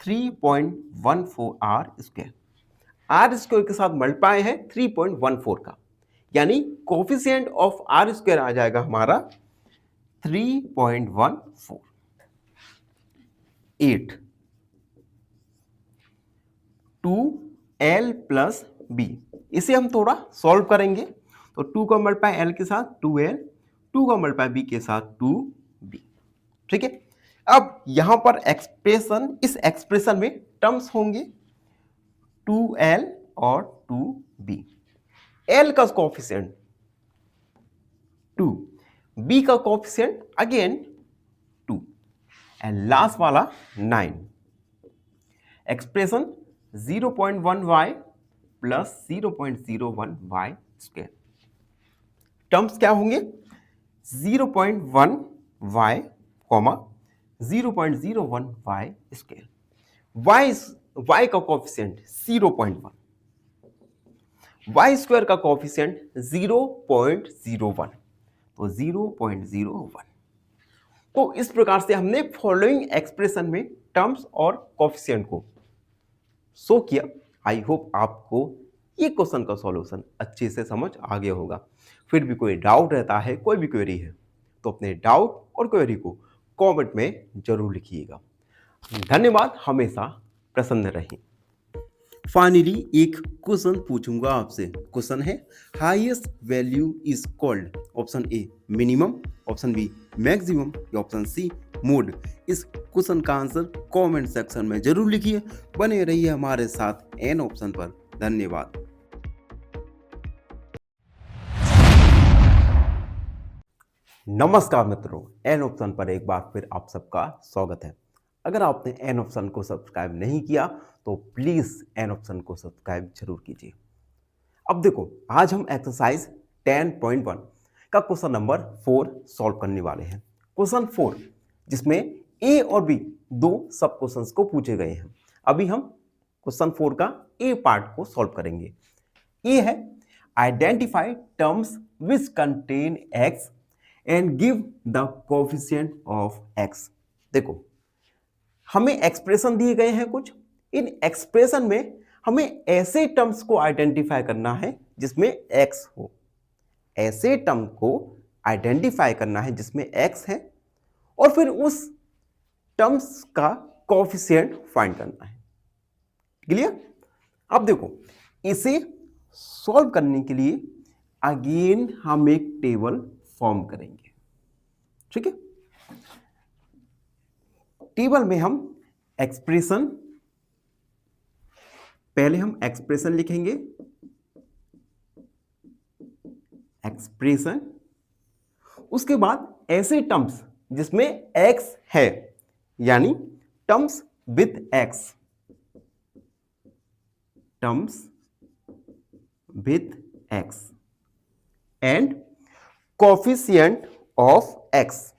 3.14 आर स्क्वायर। आर स्क्वायर के साथ मल्टीप्लाई है 3.14 का, यानी कोफिशिएंट ऑफ आर स्क्वायर आ जाएगा हमारा 3.14। 8 2l प्लस b, इसे हम थोड़ा सॉल्व करेंगे तो 2 का मल्टीप्लाई l के साथ 2l, 2 का मल्टीप्लाई b के साथ 2b। ठीक है, अब यहां पर एक्सप्रेशन, इस एक्सप्रेशन में टर्म्स होंगे 2l और 2b। l का कोफिशिएंट 2, b का कोफिशिएंट अगेन 2 एंड लास्ट वाला 9। Expression 0.1y plus 0.01y square. Terms क्या होंगे 0.1y, 0.01y स्क्वायर। y का कोफिशिएंट 0.1, y स्क्वायर का कोफिशिएंट 0.01 तो 0.01। तो इस प्रकार से हमने फॉलोइंग एक्सप्रेशन में टर्म्स और कोफिशिएंट को शो किया। आई होप आपको ये क्वेश्चन का सॉल्यूशन अच्छे से समझ आ गया होगा। फिर भी कोई डाउट रहता है, कोई भी क्वेरी है, तो अपने डाउट और क्वेरी को कमेंट में जरूर लिखिएगा। धन्यवाद, हमेशा प्रसन्न रहें। फाइनली एक क्वेश्चन पूछूंगा आपसे। क्वेश्चन है highest value is called, option A minimum, option B maximum या ऑप्शन सी मोड। इस क्वेश्चन का आंसर कमेंट सेक्शन में जरूर लिखिए। बने रहिए हमारे साथ एन ऑप्शन पर। धन्यवाद। नमस्कार मित्रों, एन ऑप्शन पर एक बार फिर आप सबका स्वागत है। अगर आपने एन ऑप्शन को सब्सक्राइब नहीं किया तो प्लीज एन ऑप्शन को सब्सक्राइब जरूर कीजिए। अब देखो, आज हम एक्सरसाइज 10.1 का क्वेश्चन नंबर 4 सॉल्व करने वाले हैं। क्वेश्चन 4 जिसमें ए और बी दो सब क्वेश्चंस को पूछे गए हैं। अभी हम क्वेश्चन 4 का ए पार्ट को सॉल्व करेंगे। ए है identify terms which contain x and give the coefficient of x. देखो, हमें एक्सप्रेशन दिए गए हैं कुछ, इन एक्सप्रेशन में हमें ऐसे टर्म्स को आइडेंटिफाई करना है जिसमें एक्स हो। ऐसे टर्म को आइडेंटिफाई करना है जिसमें एक्स है और फिर उस टर्म्स का कोफिशिएंट फाइंड करना है। क्लियर? अब देखो, इसे सॉल्व करने के लिए अगेन हम एक टेबल फॉर्म करेंगे। ठीक है, टेबल में हम एक्सप्रेशन, पहले हम एक्सप्रेशन लिखेंगे, एक्सप्रेशन, उसके बाद ऐसे टर्म्स जिसमें एक्स है, यानी terms with X, terms with X and coefficient of X,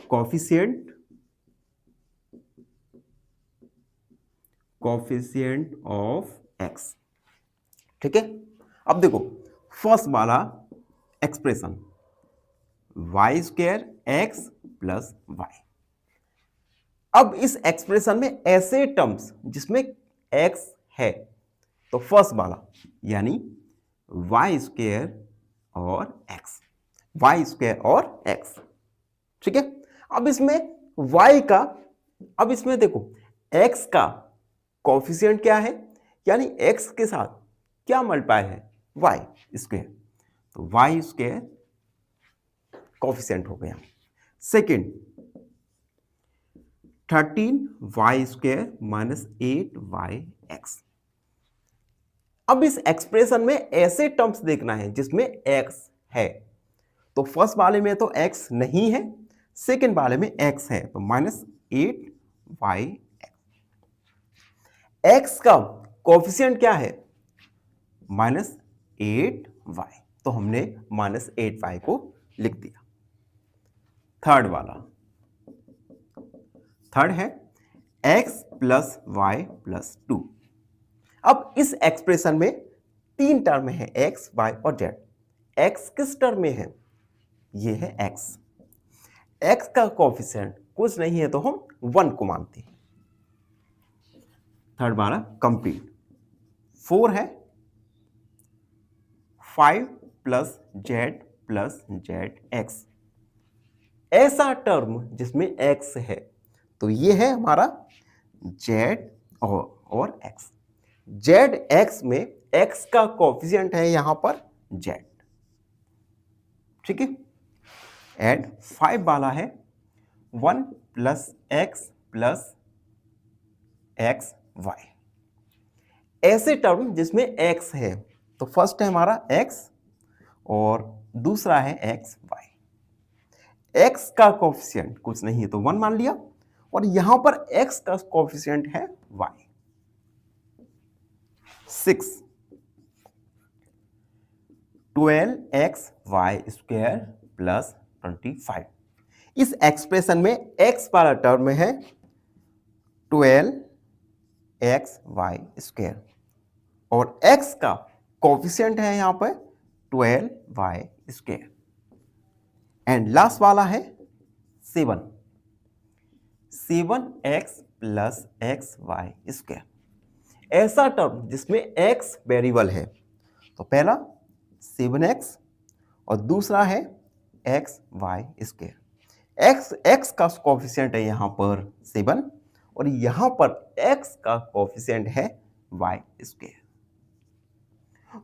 coefficient of X. ठीक है, अब देखो फर्स्ट वाला expression Y square X plus Y. अब इस एक्सप्रेशन में ऐसे टर्म्स जिसमें एक्स है, तो फर्स्ट वाला यानी वाई स्क्वायर और एक्स, वाई स्क्वायर और एक्स। ठीक है, अब इसमें y का, अब इसमें देखो x का कोफिशिएंट क्या है, यानी x के साथ क्या मल्टीप्लाई है, y स्क्वायर, तो y स्क्वायर कोफिशिएंट हो गया। Second 13y square minus 8yx। अब इस एक्सप्रेशन में ऐसे टर्म्स देखना है जिसमें x है, तो फर्स्ट वाले में तो x नहीं है, सेकेंड वाले में x है, तो माइनस 8y। x का कोफिशिएंट क्या है, माइनस 8y, तो हमने माइनस 8y को लिख दिया। थर्ड वाला, थर्ड है x प्लस वाई प्लस 2। अब इस एक्सप्रेशन में तीन टर्म है x, y और z। x किस टर्म में है, ये है x। x का कोफिशिएंट कुछ नहीं है तो हम 1 को मानते हैं। थर्ड वाला कंप्लीट, 4 है 5 प्लस z प्लस zx। ऐसा टर्म जिसमें x है, तो ये है हमारा z और x। zx में x का कोफिशिएंट है यहां पर z। ठीक है, एंड 5 वाला है 1 plus x plus X Y. ऐसे टर्म जिसमें x है, तो फर्स्ट है हमारा x और दूसरा है एक्स वाई। x का कोफिशिएंट कुछ नहीं है तो 1 मान लिया, और यहां पर x का कोफिशिएंट है y। 6 12xy square plus 25। इस एक्सप्रेशन में x वाला टर्म है 12xy स्क्वायर और x का कोफिशिएंट है यहां पर 12y स्क्वायर। एंड लास्ट वाला है 7x प्लस xy स्क्वायर। ऐसा टर्म जिसमें x वेरिएबल है, तो पहला 7x और दूसरा है xy स्क्वायर। x का कोफिशिएंट है यहां पर 7 और यहां पर x का कोफिशिएंट है y स्क्वायर।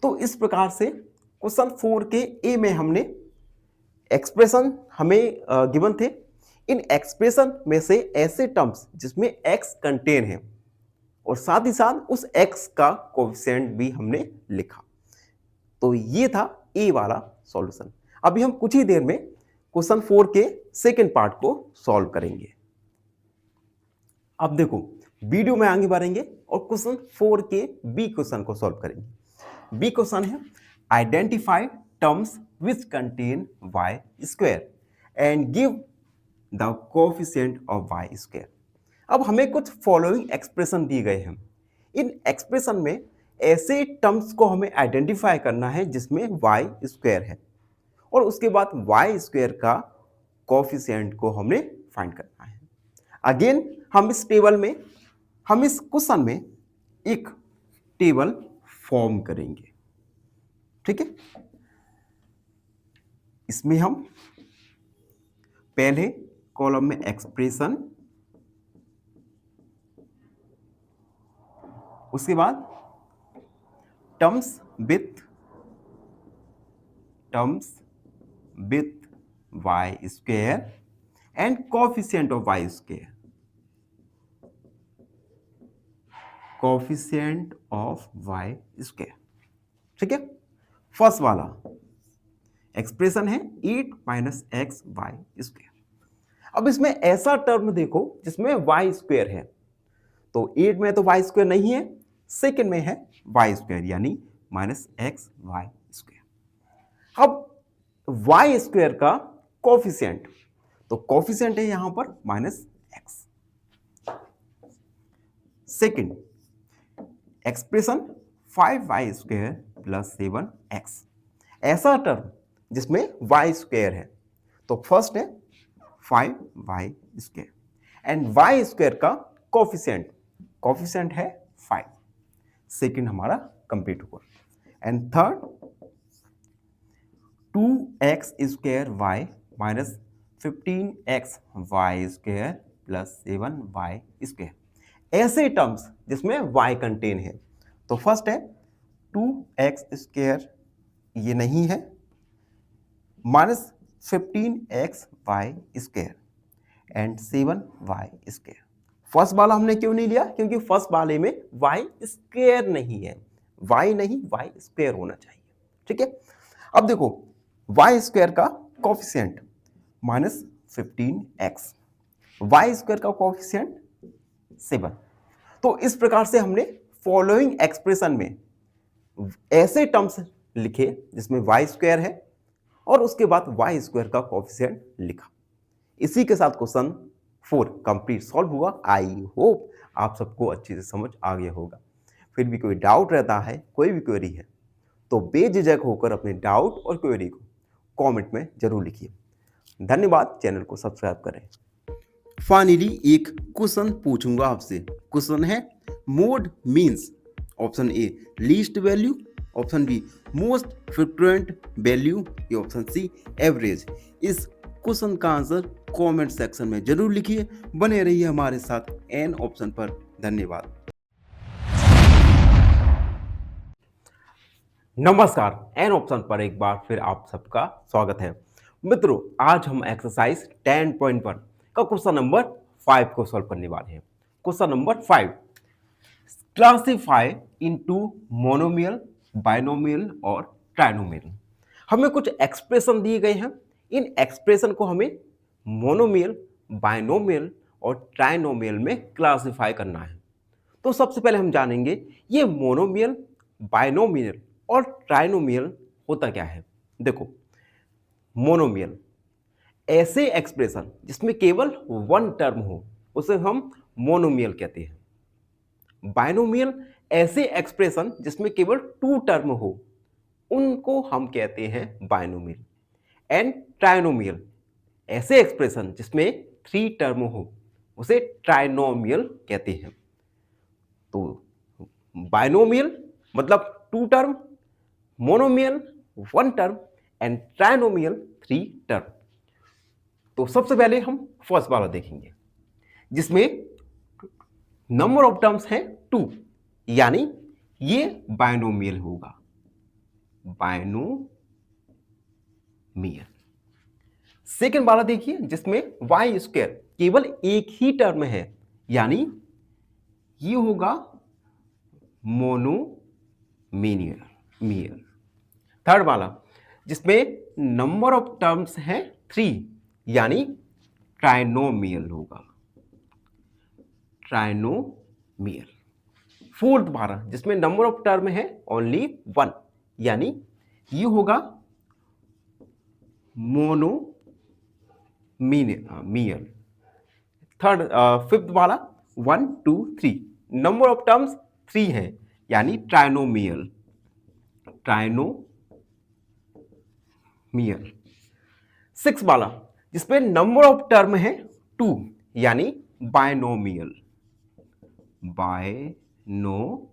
तो इस प्रकार से क्वेश्चन 4 के ए में हमने एक्सप्रेशन हमें गिवन थे। इन एक्सप्रेशन में से ऐसे टर्म्स जिसमें x कंटेन है और साथ ही साथ उस x का कोफिशिएंट भी हमने लिखा। तो ये था ए वाला सॉल्यूशन। अभी हम कुछ ही देर में क्वेश्चन 4 के सेकेंड पार्ट को सॉल्व करेंगे। अब देखो वीडियो में आगे बढ़ेंगे और क्वेश्चन 4 के बी क्वेश्चन को सॉल्व करेंगे। बी क्वेश्चन है identify terms which contain y square and give the coefficient of y square. अब हमें कुछ फॉलोइंग एक्सप्रेशन दिए गए हैं। इन एक्सप्रेशन में ऐसे टर्म्स को हमें आइडेंटिफाई करना है जिसमें y स्क्वायर है और उसके बाद y स्क्वायर का कोफिशिएंट को हमें फाइंड करना है। अगेन हम इस क्वेश्चन में एक टेबल फॉर्म करेंगे। ठीक है, इसमें हम पहले कॉलम में एक्सप्रेशन, उसके बाद terms with y square and coefficient of y square, coefficient of y square. ठीक है, फर्स्ट वाला एक्सप्रेशन है 8 माइनस एक्स वाई स्क्वायर। अब इसमें ऐसा टर्म देखो जिसमें y स्क्वायर है, तो 8 में तो y स्क्वायर नहीं है, सेकेंड में है y स्क्वायर यानी माइनस एक्स वाई स्क्वायर। अब वाई स्क्वायर का कोफिशिएंट, तो कोफिशिएंट है यहां पर -x। Second, expression 5y square plus 7x, ऐसा टर्म जिसमें y स्क्वायर है, तो फर्स्ट है 5y square and y square का कोफिशिएंट, कोफिशिएंट है 5, सेकेंड हमारा कंप्लीट हुआ। And third 2x square y minus 15x y square plus 7y square, ऐसे टर्म्स जिसमें y कंटेन है, तो फर्स्ट है 2x स्क्वायर, ये नहीं है, minus 15x y square and 7y square. First वाला हमने क्यों नहीं लिया? क्योंकि फर्स्ट वाले में y स्क्वायर नहीं है, y नहीं y स्क्वायर होना चाहिए। ठीक है, अब देखो y स्क्वायर का coefficient minus 15x, y square का कोफिशिएंट 7, तो इस प्रकार से हमने फॉलोइंग एक्सप्रेशन में ऐसे टर्म्स लिखे जिसमें y स्क्वायर है और उसके बाद y स्क्वायर का कोफिशिएंट लिखा। इसी के साथ क्वेश्चन 4 कंप्लीट सॉल्व हुआ। आई होप आप सबको अच्छे से समझ आ गया होगा। फिर भी कोई डाउट रहता है, कोई भी क्वेरी है, तो बेझिझक होकर अपने डाउट और क्वेरी को कमेंट में जरूर लिखिए। धन्यवाद, चैनल को सब्सक्राइब करें। फाइनली एक क्वेश्चन पूछूंगा आपसे। क्वेश्चन है mode means, option A least value, option be most frequent value, या ऑप्शन सी एवरेज। इस क्वेश्चन का आंसर कमेंट सेक्शन में जरूर लिखिए। बने रहिए हमारे साथ एन ऑप्शन पर। धन्यवाद। नमस्कार, एन ऑप्शन पर एक बार फिर आप सबका स्वागत है। मित्रों, आज हम एक्सरसाइज 10.1 का क्वेश्चन नंबर 5 को सॉल्व करने वाले हैं। Question number 5, classify into monomial, binomial और ट्राइनोमियल। हमें कुछ एक्सप्रेशन दिए गए हैं, इन एक्सप्रेशन को हमें मोनोमियल, बाइनोमियल और ट्राइनोमियल में क्लासिफाई करना है। तो सबसे पहले हम जानेंगे ये मोनोमियल, बाइनोमियल और ट्राइनोमियल होता क्या है। देखो, मोनोमियल ऐसे एक्सप्रेशन जिसमें केवल वन टर्म हो उसे हम मोनोमियल कहते हैं। बाइनोमियल ऐसे एक्सप्रेशन जिसमें केवल टू टर्म हो उनको हम कहते हैं बाइनोमियल। एंड ट्राइनोमियल ऐसे एक्सप्रेशन जिसमें थ्री टर्म हो उसे ट्राइनोमियल कहते हैं। तो बाइनोमियल मतलब two term, monomial one term and trinomial three term. तो सबसे पहले हम फर्स्ट वाला देखेंगे जिसमें नंबर ऑफ टर्म्स हैं 2, यानी ये बाइनोमियल होगा, बाइनोमियल। सेकेंड वाला देखिए जिसमें y स्क्वायर केवल एक ही टर्म है, यानी ये होगा मोनोमियल। थर्ड वाला जिसमें नंबर ऑफ टर्म्स हैं 3, यानी ट्राइनोमियल होगा, ट्राइनोमियल। फोर्थ वाला जिसमें नंबर ऑफ टर्म है ओनली 1, यानी ये होगा मोनोमियल। थर्ड फिफ्थ वाला 1 2 3 नंबर ऑफ टर्म्स 3 है, यानी ट्राइनोमियल, ट्राइनोमियल। सिक्स वाला जिसमें नंबर ऑफ टर्म है 2, यानी बाइनोमियल, बाइनोमियल।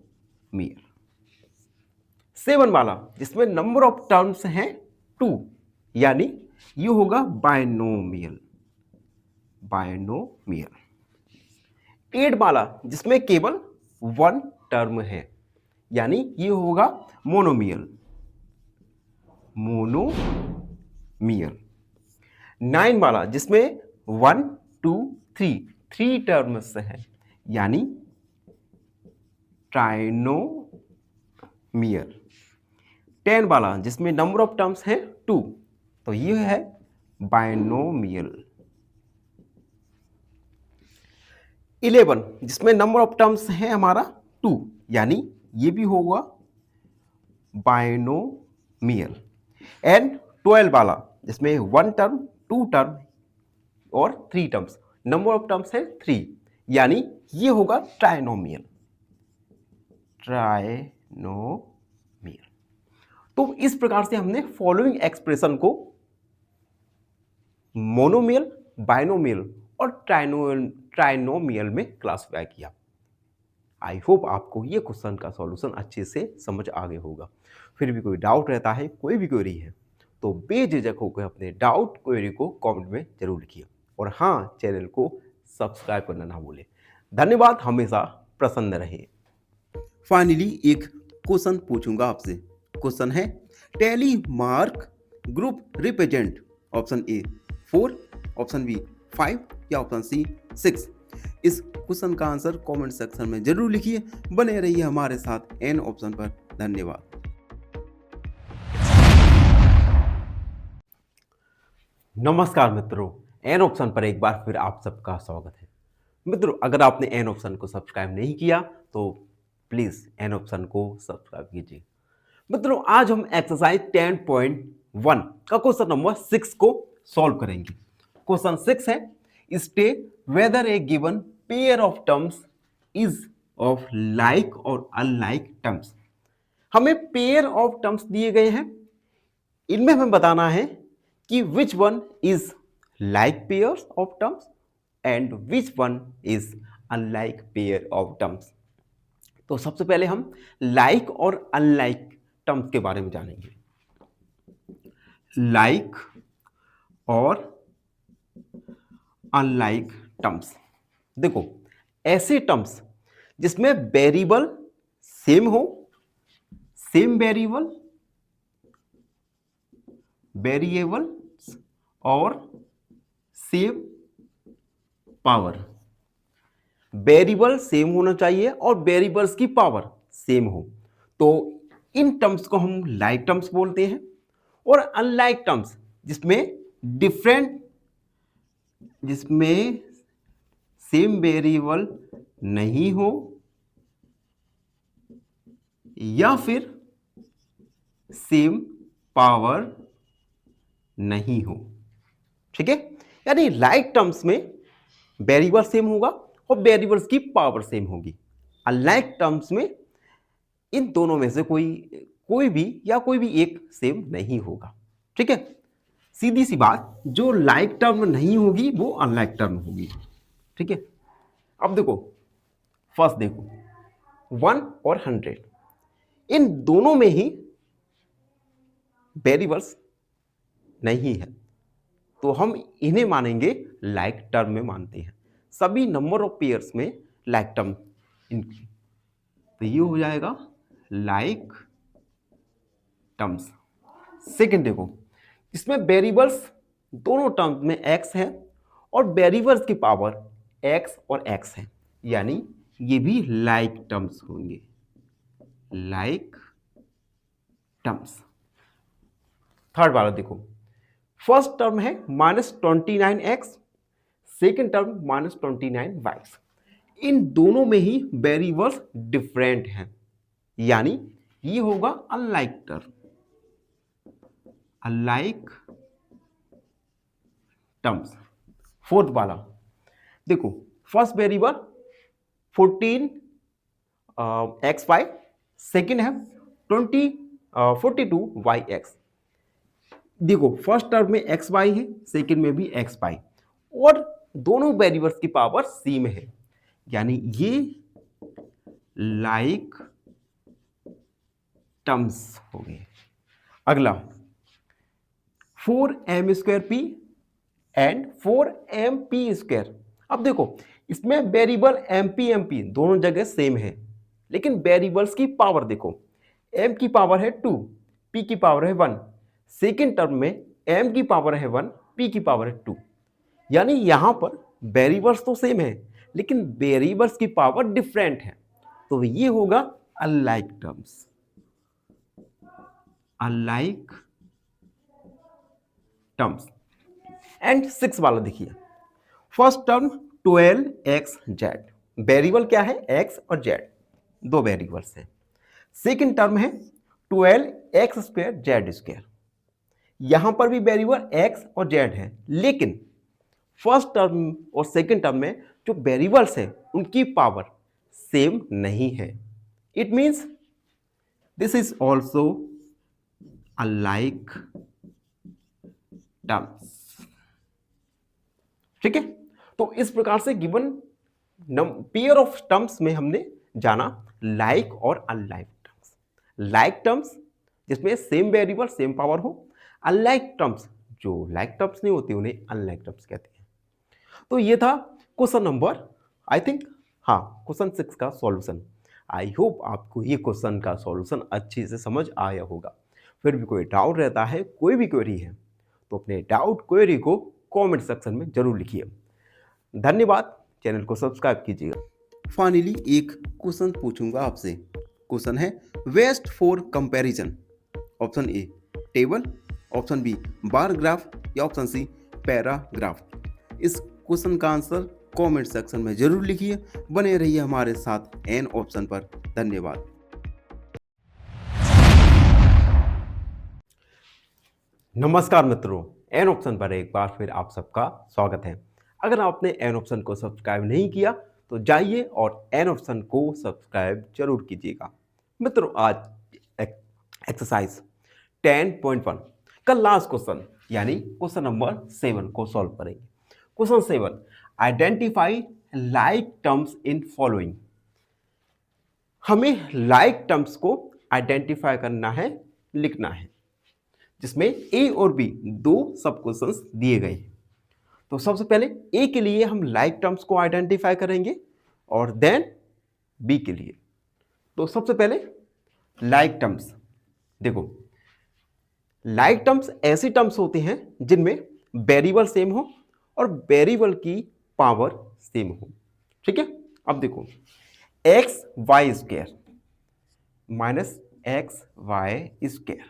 सेवन वाला जिसमें नंबर ऑफ टर्म्स हैं 2, यानी ये होगा बाइनोमियल, बाइनोमियल। 8 वाला जिसमें केवल वन टर्म है, यानी ये होगा मोनोमियल, मोनोमियल। 9 वाला जिसमें 1 2 3 3 टर्म्स है, यानी ट्राइनोमियल। 10 वाला जिसमें नंबर ऑफ टर्म्स है 2, तो ये है बाइनोमियल। 11 जिसमें नंबर ऑफ टर्म्स है हमारा 2, यानी ये भी होगा बाइनोमियल। एंड 12 वाला जिसमें 1 टर्म, 2 टर्म और 3 टर्म्स, नंबर ऑफ टर्म्स है 3, यानी ये होगा ट्राइनोमियल। ट्राइनोमियल। तो इस प्रकार से हमने फॉलोइंग एक्सप्रेशन को मोनोमियल, बाइनोमियल और ट्राइनोमियल में क्लासिफाई किया। आई होप आपको ये क्वेश्चन का सॉल्यूशन अच्छे से समझ आ गया होगा। फिर भी कोई डाउट रहता है, कोई भी क्वेरी है, तो बेझिझक होकर अपने डाउट क्वेरी को कमेंट में जरूर लिखिए। और हाँ, चैनल को सब्सक्राइब करना ना भूलें। धन्यवाद, हमेशा प्रसन्न रहिए। फाइनली एक क्वेश्चन पूछूंगा आपसे। क्वेश्चन है, tally mark group represent option A 4, option B 5 या ऑप्शन सी 6। इस क्वेश्चन का आंसर कमेंट सेक्शन में जरूर लिखिए। बने रहिए हमारे साथ एन ऑप्शन पर। धन्यवाद। नमस्कार मित्रों, एन ऑप्शन पर एक बार फिर आप सबका स्वागत है। मित्रों, अगर आपने एन ऑप्शन को सब्सक्राइब नहीं किया तो प्लीज एन ऑप्शन को सब्सक्राइब कीजिए। मित्रों, आज हम एक्सरसाइज 10.1 का क्वेश्चन नंबर 6 को सॉल्व करेंगे। क्वेश्चन 6 है, state whether A given pair of terms is of like और अनलाइक टर्म्स। हमें पेयर ऑफ टर्म्स दिए गए हैं, इनमें हमें बताना है कि which one is like pairs of terms and which one is unlike pair of terms. तो सबसे पहले हम लाइक और अनलाइक टर्म्स के बारे में जानेंगे। लाइक और अनलाइक टर्म्स, देखो ऐसे टर्म्स जिसमें वेरिएबल सेम हो, सेम वेरिएबल और सेम पावर। वेरिएबल सेम होना चाहिए और वेरिएबल्स की पावर सेम हो, तो इन टर्म्स को हम लाइक टर्म्स बोलते हैं। और अनलाइक टर्म्स जिसमें सेम वेरिएबल नहीं हो या फिर सेम पावर नहीं हो। ठीक है, यानी लाइक टर्म्स में वेरिएबल सेम होगा और वेरिएबल्स की पावर सेम होगी। अनलाइक टर्म्स में इन दोनों में से कोई भी एक सेम नहीं होगा। ठीक है, सीधी सी बात, जो लाइक टर्म नहीं होगी वो अनलाइक टर्म होगी। ठीक है, अब देखो फर्स्ट देखो 1 और 100, इन दोनों में ही वेरिएबल्स नहीं है, तो हम इन्हें मानेंगे लाइक टर्म में मानते हैं। सभी नंबर ऑफ पेयर्स में लाइक टर्म, तो ये हो जाएगा लाइक टर्म्स। सेकंड देखो, इसमें वेरिएबल्स दोनों टर्म्स में x है और वेरिएबल्स की पावर x और x है, यानी ये भी लाइक टर्म्स होंगे, लाइक टर्म्स। थर्ड वाला देखो, फर्स्ट टर्म है -29x, सेकेंड टर्म -29y। इन दोनों में ही वेरिएबल्स डिफरेंट हैं, यानी ये होगा unlike term, unlike terms. Fourth वाला देखो, फर्स्ट वेरिएबल 14xy, सेकेंड है 42yx। देखो फर्स्ट टर्म में xy है, सेकेंड में भी xy, और दोनों वेरिएबल्स की पावर सेम है, यानी ये लाइक टर्म्स हो गए। अगला 4m² एंड 4mp²। अब देखो इसमें वेरिएबल mp दोनों जगह सेम है, लेकिन वेरिएबल्स की पावर देखो, m की पावर है 2, p की पावर है 1, सेकेंड टर्म में m की पावर है 1, p की पावर है 2, यानी यहां पर वेरिएबल्स तो सेम है लेकिन वेरिएबल्स की पावर डिफरेंट है, तो ये होगा unlike terms, unlike terms. And 6 वाला देखिए, फर्स्ट टर्म 12xz, वेरिएबल क्या है x और z, दो वेरिएबल्स है। सेकेंड टर्म है 12x² z², यहां पर भी वेरिएबल एक्स और जेड है, लेकिन फर्स्ट टर्म और सेकंड टर्म में जो वेरिएबल्स हैं उनकी पावर सेम नहीं है. It means this is also alike terms. ठीक है, तो इस प्रकार से गिवन पेयर ऑफ टर्म्स में हमने जाना लाइक और अनलाइक टर्म्स. लाइक टर्म्स जिसमें सेम वेरिएबल सेम पावर हो, अनलाइक टर्म्स जो लाइक टर्म्स नहीं होती उन्हें अनलाइक टर्म्स कहते हैं. तो ये था क्वेश्चन नंबर, आई थिंक, हाँ, क्वेश्चन 6 का सॉल्यूशन. आई होप आपको ये क्वेश्चन का सॉल्यूशन अच्छे से समझ आया होगा. फिर भी कोई डाउट रहता है, कोई भी क्वेरी है, तो अपने डाउट क्वेरी को कमेंट सेक्शन में जरूर लिखिए. धन्यवाद. चैनल को सब्सक्राइब कीजिएगा. फाइनली एक क्वेश्चन पूछूंगा आपसे. क्वेश्चन है best for comparison. Option A table, option B bar graph या ऑप्शन सी पैराग्राफ. इस क्वेश्चन का आंसर कमेंट सेक्शन में जरूर लिखिए. बने रहिए हमारे साथ एन ऑप्शन पर. धन्यवाद. नमस्कार मित्रों, एन ऑप्शन पर एक बार फिर आप सबका स्वागत है. अगर आपने एन ऑप्शन को सब्सक्राइब नहीं किया तो जाइए और एन ऑप्शन को सब्सक्राइब जरूर कीजिएगा. मित्रों, आज एक्सरसाइज 10.1 का लास्ट क्वेश्चन यानी क्वेश्चन नंबर 7 को सॉल्व करेंगे. Question 7, identify like terms in following. हमें लाइक टर्म्स को आइडेंटिफाई करना है, लिखना है, जिसमें ए और बी दो सब क्वेश्चंस दिए गए हैं. तो सबसे पहले ए के लिए हम लाइक टर्म्स को आइडेंटिफाई करेंगे और देन बी के लिए. तो सबसे पहले लाइक टर्म्स. देखो, लाइक टर्म्स ऐसी टर्म्स होते हैं जिनमें वेरिएबल सेम हो और वेरिएबल की पावर सेम हो. ठीक है, अब देखो X Y square minus X Y square.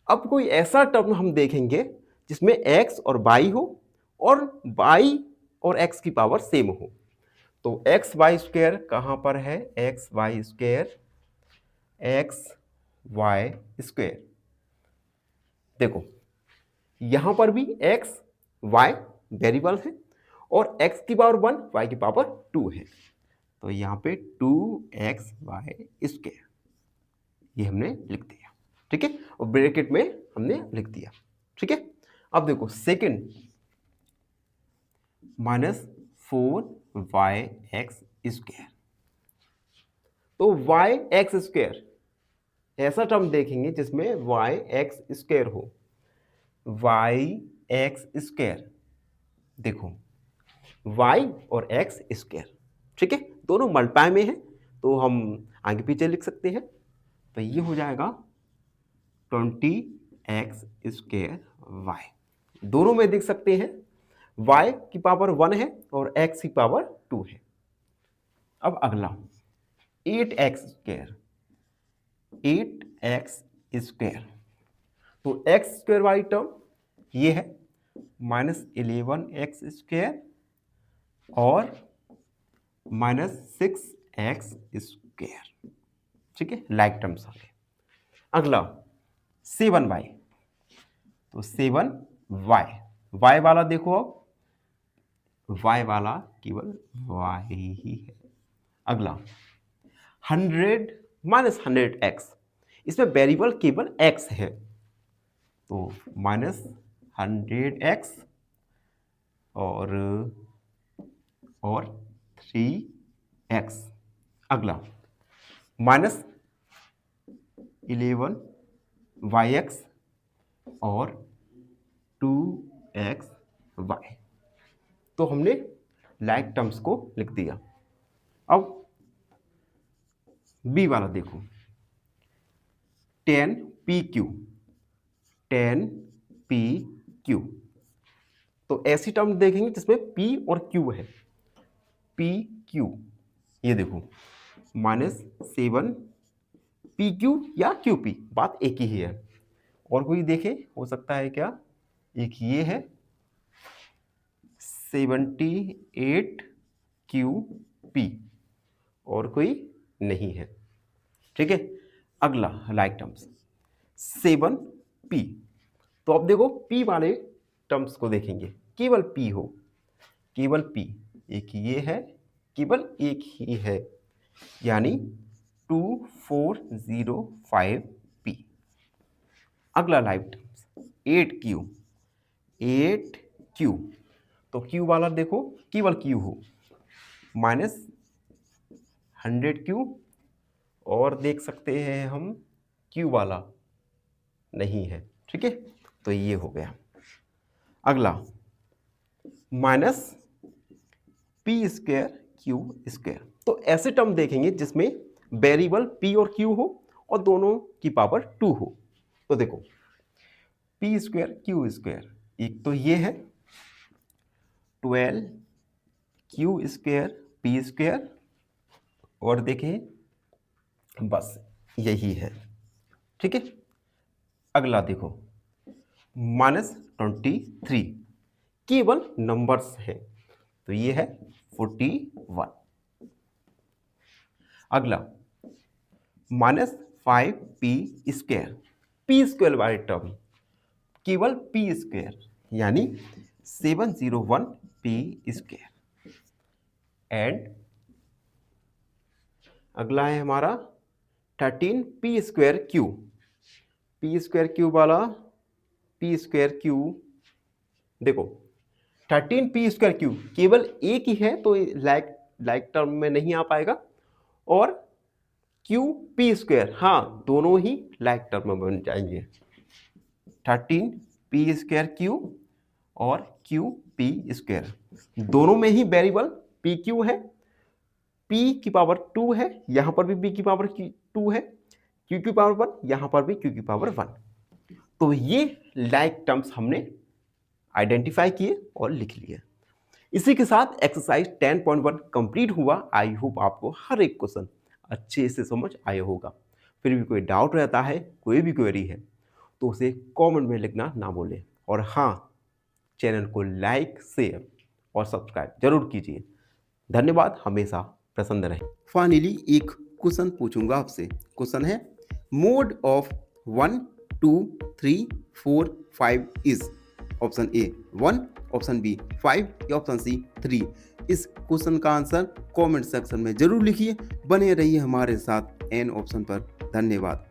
अब कोई ऐसा टर्म हम देखेंगे जिसमें x और y हो और y और x की पावर सेम हो. तो एक्स वाई स्क्वायर कहां पर है? X Y square, X Y square. देखो यहां पर भी x y वेरिएबल है और x की पावर 1 y की पावर 2 है. तो यहां पे 2x वाई स्क्वायर ये हमने लिख दिया. ठीक है, और ब्रैकेट में हमने लिख दिया. ठीक है, अब देखो सेकंड माइनस 4y(x) स्क्वायर. तो y(x) स्क्वायर ऐसा टर्म देखेंगे जिसमें y(x) स्क्वायर हो. y(x) स्क्वायर, देखो y और x स्क्वायर. ठीक है, दोनों मल्टीप्लाई में है तो हम आगे पीछे लिख सकते हैं. तो ये हो जाएगा 20x स्क्वायर y. दोनों में देख सकते हैं y की पावर 1 है और x की पावर 2 है. अब अगला 8x स्क्वायर, 8x स्क्वायर. तो x स्क्वायर वाली टर्म ये है माइनस 11x स्क्वायर और माइनस 6x स्क्वायर. ठीक है, लाइक टर्म्स आ गए. अगला 7y. तो 7y, y वाला देखो, अब y वाला केवल y ही है. अगला 100 माइनस 100x. इसमें वेरिएबल केवल x है तो माइनस 100x और 3x. अगला माइनस 11yx और 2xy. तो हमने लाइक टर्म्स को लिख दिया. अब बी वाला देखो 10pq, 10pq. तो ऐसी टर्म देखेंगे जिसमें p और q है. pq ये देखो माइनस 7pq या qp, बात एक ही है. और कोई देखे हो सकता है क्या? एक ये है 78qp और कोई नहीं है. ठीक है, अगला लाइक टर्म्स 7p. तो तो अब देखो p वाले टर्म्स को देखेंगे, केवल p हो, केवल p, एक ये है, केवल एक ही है, यानी 2405p। अगला लाइव टर्म्स 8q, 8q, तो q वाला देखो केवल q हो, -100q, और देख सकते हैं हम q वाला नहीं है, ठीक है, तो ये हो गया। अगला -p² q², तो ऐसे टर्म देखेंगे जिसमें वेरिएबल p और q हो और दोनों की पावर 2 हो। तो देखो p² q², एक तो ये है 12q² p², और देखें बस यही है, ठीक है। अगला देखो -23, केवल नंबर्स है, तो ये है 41। अगला -5p², p² वाले टर्म केवल p², यानी 701p²। एंड अगला है हमारा 13p²q, p²q वाला p²q, देखो 13p²q केवल एक ही है, तो लाइक टर्म में नहीं आ पाएगा, और qp², हाँ दोनों ही लाइक टर्म में बन जाएंगे, 13p²q और qp², दोनों में ही वेरिएबल pq है, p की पावर 2 है, यहां पर भी p की पावर 2 है, q की पावर 1, यहां पर भी q की पावर 1। तो ये लाइक टर्म्स हमने आइडेंटिफाई किए और लिख लिए। इसी के साथ एक्सरसाइज 10.1 कंप्लीट हुआ। आई होप आपको हर एक क्वेश्चन अच्छे से समझ आया होगा। फिर भी कोई डाउट रहता है, कोई भी क्वेरी है, तो उसे कमेंट में लिखना ना भूलें। और हाँ, चैनल को लाइक, शेयर और सब्सक्राइब जरूर कीजिए। धन्यवाद, हमेशा प्रसन्न रहें। फाइनली एक क्वेश्चन पूछूंगा आपसे। क्वेश्चन है mode of 1 2 3 4 5 is, option A 1, option B 5 या ऑप्शन सी 3। इस क्वेश्चन का आंसर कमेंट सेक्शन में जरूर लिखिए। बने रहिए हमारे साथ एन ऑप्शन पर। धन्यवाद।